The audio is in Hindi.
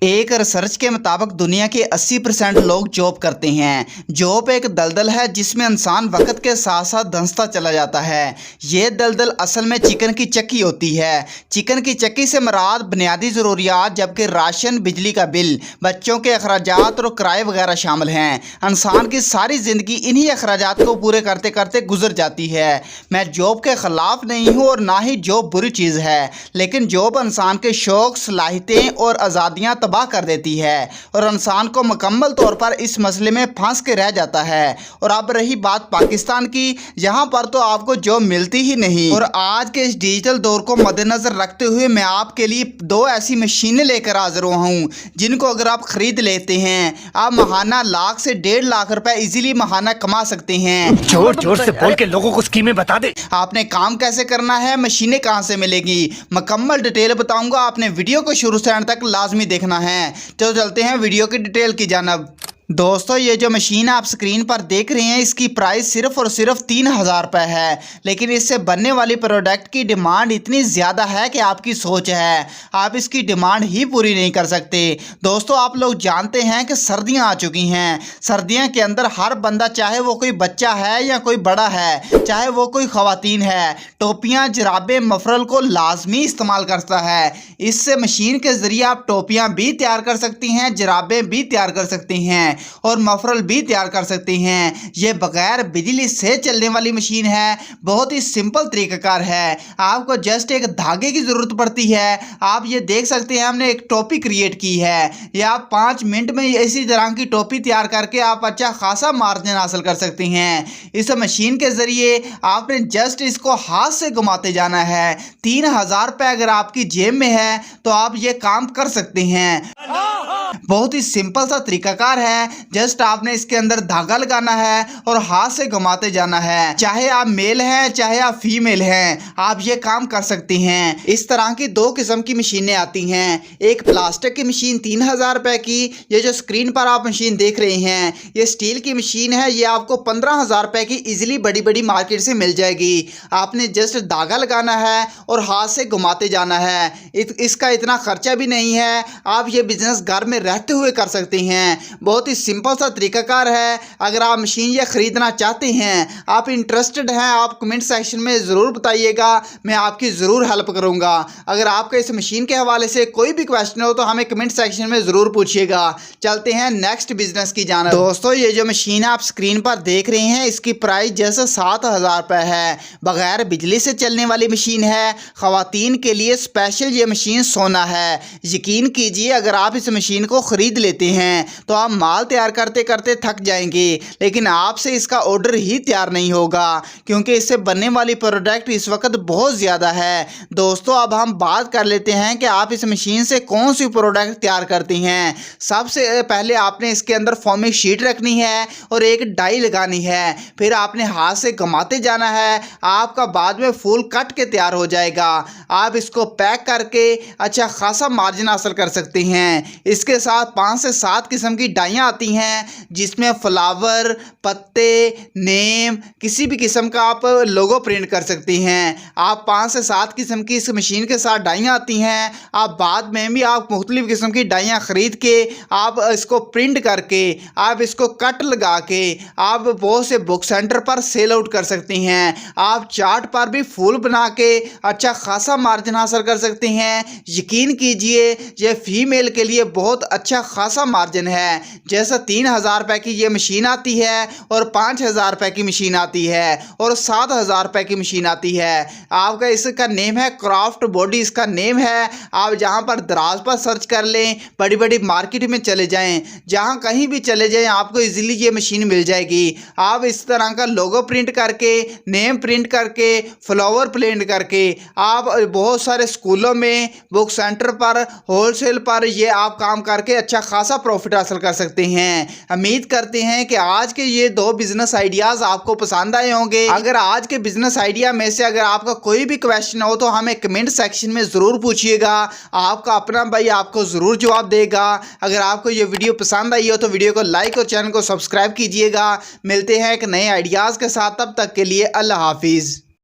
एक रिसर्च के मुताबिक दुनिया के 80% लोग जॉब करते हैं। जॉब एक दलदल है जिसमें इंसान वक्त के साथ साथ धंसता चला जाता है। ये दलदल असल में चिकन की चक्की होती है। चिकन की चक्की से मुराद बुनियादी ज़रूरियात, जबकि राशन, बिजली का बिल, बच्चों के अखराजात और किराए वगैरह शामिल हैं। इंसान की सारी ज़िंदगी इन्हीं अखराजात को पूरे करते करते गुजर जाती है। मैं जॉब के ख़िलाफ़ नहीं हूँ और ना ही जॉब बुरी चीज़ है, लेकिन जॉब इंसान के शौक़, सलाहियतें और आज़ादियाँ तबाह कर देती है और इंसान को मुकम्मल तौर पर इस मसले में फंस के रह जाता है। और अब रही बात पाकिस्तान की, यहाँ पर तो आपको जॉब मिलती ही नहीं। और आज के इस डिजिटल दौर को मद्देनजर रखते हुए मैं आपके लिए दो ऐसी मशीनें लेकर हाजिर हुआ हूँ जिनको अगर आप खरीद लेते हैं, आप महाना लाख से 1.5 लाख रुपए इजीली महाना कमा सकते हैं। जोर जोर से बोल के लोगों को स्कीमें बता दे। आपने काम कैसे करना है, मशीनें कहाँ से मिलेगी, मुकम्मल डिटेल बताऊंगा। आपने वीडियो को शुरू से अंत तक लाजमी देखना है। तो चलते हैं वीडियो की डिटेल की जानब। दोस्तों, ये जो मशीन आप स्क्रीन पर देख रहे हैं, इसकी प्राइस सिर्फ और सिर्फ 3000 रुपये है, लेकिन इससे बनने वाली प्रोडक्ट की डिमांड इतनी ज़्यादा है कि आपकी सोच है आप इसकी डिमांड ही पूरी नहीं कर सकते। दोस्तों, आप लोग जानते हैं कि सर्दियां आ चुकी हैं। सर्दियों के अंदर हर बंदा, चाहे वो कोई बच्चा है या कोई बड़ा है, चाहे वो कोई ख़वातीन है, टोपियाँ, जराबें, मफरल को लाजमी इस्तेमाल करता है। इससे मशीन के ज़रिए आप टोपियाँ भी तैयार कर सकती हैं, जराबें भी तैयार कर सकती हैं और मफरल भी तैयार कर सकते हैं। ये बगैर बिजली से चलने वाली मशीन है। बहुत ही सिंपल तरीकाकार है। आपको जस्ट एक धागे की ज़रूरत पड़ती है। आप ये देख सकते हैं, हमने एक टोपी क्रिएट की है। या आप 5 मिनट में इसी तरह की टोपी तैयार करके आप अच्छा खासा मार्जिन हासिल कर सकते हैं। इस मशीन के ज़रिए आपने जस्ट इसको हाथ से घुमाते जाना है। 3000 रुपये अगर आपकी जेब में है तो आप ये काम कर सकते हैं। बहुत ही सिंपल सा तरीकाकार है। जस्ट आपने इसके अंदर धागा लगाना है और हाथ से घुमाते जाना है। चाहे आप मेल हैं चाहे आप फीमेल हैं, आप ये काम कर सकते हैं। इस तरह की 2 किस्म की मशीनें आती हैं। एक प्लास्टिक की मशीन 3000 रुपये की, ये जो स्क्रीन पर आप मशीन देख रहे हैं, ये स्टील की मशीन है। ये आपको 15000 रुपये की इजीली बड़ी बड़ी मार्केट से मिल जाएगी। आपने जस्ट धागा लगाना है और हाथ से घुमाते जाना है। इसका इतना खर्चा भी नहीं है। आप ये बिजनेस घर में रहते हुए कर सकते हैं। बहुत ही सिंपल सा तरीकाकार है। अगर आप मशीन ये ख़रीदना चाहते हैं, आप इंटरेस्टेड हैं, आप कमेंट सेक्शन में ज़रूर बताइएगा, मैं आपकी ज़रूर हेल्प करूंगा। अगर आपका इस मशीन के हवाले से कोई भी क्वेश्चन हो तो हमें कमेंट सेक्शन में ज़रूर पूछिएगा। चलते हैं नेक्स्ट बिजनेस की जानिब। दोस्तों, ये जो मशीन आप स्क्रीन पर देख रहे हैं, इसकी प्राइस जैसे 7000 रुपये है। बगैर बिजली से चलने वाली मशीन है। ख़वातीन के लिए स्पेशल ये मशीन सोना है। यकीन कीजिए, अगर आप इस मशीन को ख़रीद लेते हैं तो आप माल तैयार करते करते थक जाएंगे, लेकिन आपसे इसका ऑर्डर ही तैयार नहीं होगा क्योंकि इससे बनने वाली प्रोडक्ट इस वक्त बहुत ज़्यादा है। दोस्तों, अब हम बात कर लेते हैं कि आप इस मशीन से कौन सी प्रोडक्ट तैयार करती हैं। सबसे पहले आपने इसके अंदर फॉर्मिक शीट रखनी है और एक डाई लगानी है। फिर आपने हाथ से घुमाते जाना है। आपका बाद में फूल कट के तैयार हो जाएगा। आप इसको पैक करके अच्छा खासा मार्जिन हासिल कर सकते हैं। इसके साथ 5 से 7 किस्म की डाइयाँ आती हैं जिसमें फ्लावर, पत्ते, नेम, किसी भी किस्म का आप लोगो प्रिंट कर सकते हैं। आप 5 से 7 किस्म की इस मशीन के साथ डाइयाँ आती हैं। आप बाद में भी आप मुख्तलिफ किस्म की डाइयाँ ख़रीद के आप इसको प्रिंट करके आप इसको कट लगा के आप बहुत से बुक सेंटर पर सेल आउट कर सकते हैं। आप चार्ट पर भी फूल बना के अच्छा खासा मार्जिन हासिल कर सकते हैं। यकीन कीजिए, ये फीमेल के लिए बहुत अच्छा खासा मार्जिन है। जैसा 3000 रुपये की ये मशीन आती है और 5000 रुपये की मशीन आती है और 7000 रुपये की मशीन आती है। आपका इसका नेम है क्राफ्ट बॉडी, इसका नेम है। आप जहाँ पर दराज पर सर्च कर लें, बड़ी बड़ी मार्केट में चले जाएं, जहाँ कहीं भी चले जाएं, आपको इजीली ये मशीन मिल जाएगी। आप इस तरह का लोगो प्रिंट करके, नेम प्रिंट करके, फ्लावर प्रिंट करके आप बहुत सारे स्कूलों में, बुक सेंटर पर, होलसेल पर ये आप काम करके अच्छा खासा प्रॉफिट हासिल कर सकते हैं। उम्मीद करते हैं कि आज के ये 2 बिजनेस आइडियाज़ आपको पसंद आए होंगे। अगर आज के बिजनेस आइडिया में से अगर आपका कोई भी क्वेश्चन हो तो हमें कमेंट सेक्शन में ज़रूर पूछिएगा। आपका अपना भाई आपको ज़रूर जवाब देगा। अगर आपको ये वीडियो पसंद आई हो तो वीडियो को लाइक और चैनल को सब्सक्राइब कीजिएगा। मिलते हैं एक नए आइडियाज़ के साथ, तब तक के लिए अल्लाह हाफिज़।